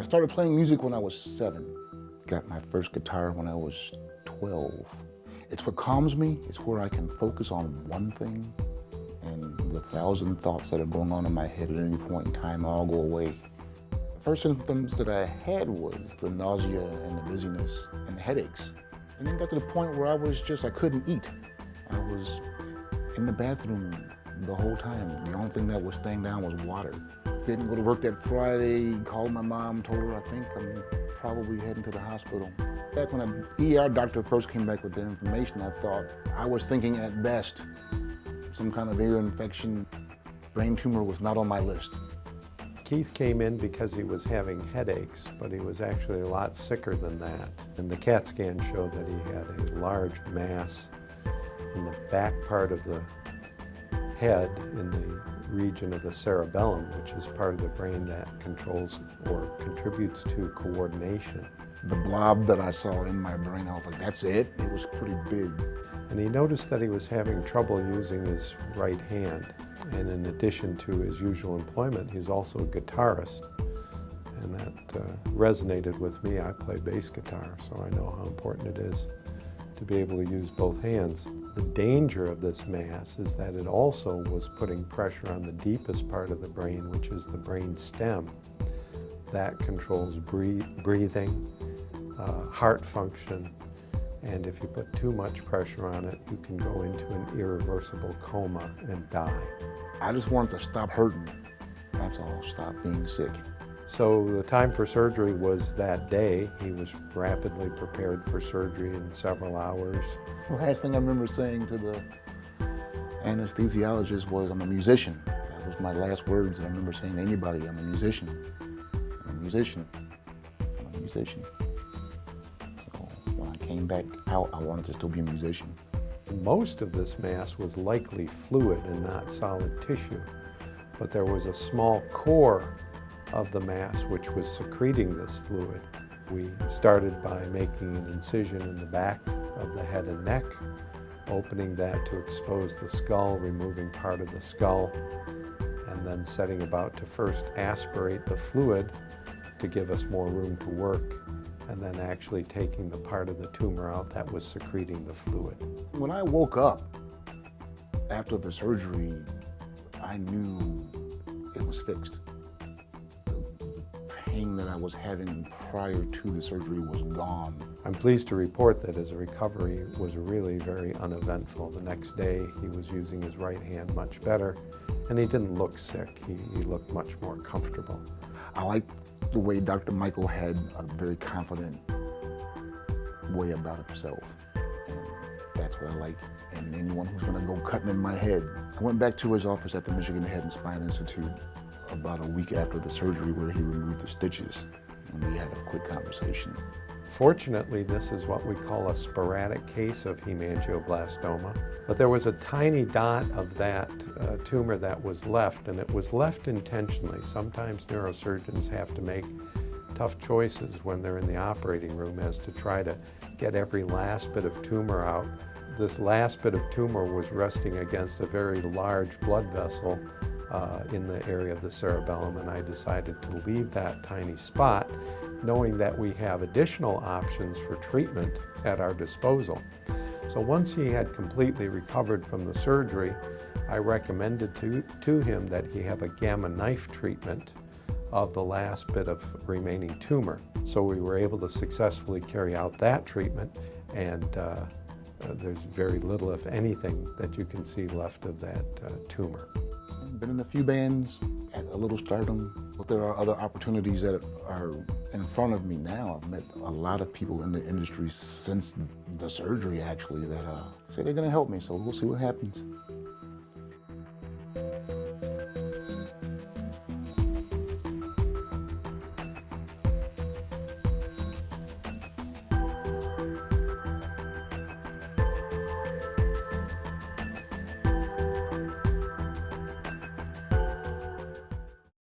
started playing music when I was 7. Got my first guitar when I was 12. It's what calms me. It's where I can focus on one thing, and the 1,000 thoughts that are going on in my head at any point in time all go away. The first symptoms that I had was the nausea and the dizziness and the headaches. And then got to the point where I couldn't eat. I was in the bathroom the whole time. The only thing that was staying down was water. Didn't go to work that Friday, called my mom, told her I think I'm probably heading to the hospital. Back when an ER doctor first came back with the information, I was thinking at best some kind of ear infection. Brain tumor was not on my list. Keith came in because he was having headaches, but he was actually a lot sicker than that. And the CAT scan showed that he had a large mass in the back part of the head in the region of the cerebellum, which is part of the brain that controls or contributes to coordination. The blob that I saw in my brain, I was like, that's it? It was pretty big. And he noticed that he was having trouble using his right hand. And in addition to his usual employment, he's also a guitarist. And that resonated with me. I play bass guitar, so I know how important it is to be able to use both hands. The danger of this mass is that it also was putting pressure on the deepest part of the brain, which is the brain stem. That controls breathing, heart function, and if you put too much pressure on it, you can go into an irreversible coma and die. I just wanted to stop hurting. That's all, stop being sick. So the time for surgery was that day. He was rapidly prepared for surgery in several hours. The last thing I remember saying to the anesthesiologist was, I'm a musician. That was my last words I remember saying to anybody. I'm a musician. I'm a musician. I'm a musician. So when I came back out, I wanted to still be a musician. Most of this mass was likely fluid and not solid tissue, but there was a small core of the mass which was secreting this fluid. We started by making an incision in the back of the head and neck, opening that to expose the skull, removing part of the skull, and then setting about to first aspirate the fluid to give us more room to work, and then actually taking the part of the tumor out that was secreting the fluid. When I woke up after the surgery, I knew it was fixed. The pain that I was having prior to the surgery was gone. I'm pleased to report that his recovery was really very uneventful. The next day, he was using his right hand much better, and he didn't look sick. He looked much more comfortable. I like the way Dr. Michael had a very confident way about himself. And that's what I like. And anyone who's gonna go cutting in my head. I went back to his office at the Michigan Head and Spine Institute about a week after the surgery where he removed the stitches. And we had a quick conversation. Fortunately, this is what we call a sporadic case of hemangioblastoma. But there was a tiny dot of that tumor that was left, and it was left intentionally. Sometimes neurosurgeons have to make tough choices when they're in the operating room as to try to get every last bit of tumor out. This last bit of tumor was resting against a very large blood vessel in the area of the cerebellum, and I decided to leave that tiny spot, knowing that we have additional options for treatment at our disposal. So once he had completely recovered from the surgery, I recommended to him that he have a gamma knife treatment of the last bit of remaining tumor. So we were able to successfully carry out that treatment, and there's very little, if anything, that you can see left of that tumor. I've been in a few bands, at a little stardom, but there are other opportunities that are in front of me now. I've met a lot of people in the industry since the surgery, actually, that say they're gonna help me, so we'll see what happens.